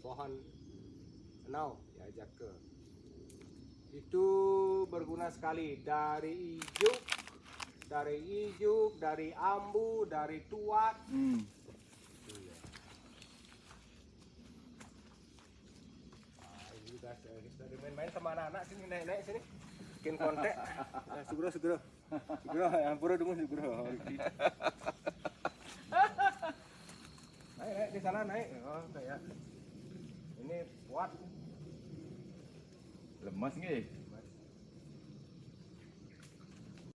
pohon enau ya jake. Itu berguna sekali dari ijuk, dari ambu, dari tuat. Ini juga dari main-main sama anak-anak sini, naik sini. Bikin kontek. Nah, segera. Yang pura dulu segera. Naik di sana naik. Oh, kayak ini kuat. Lemas nggih.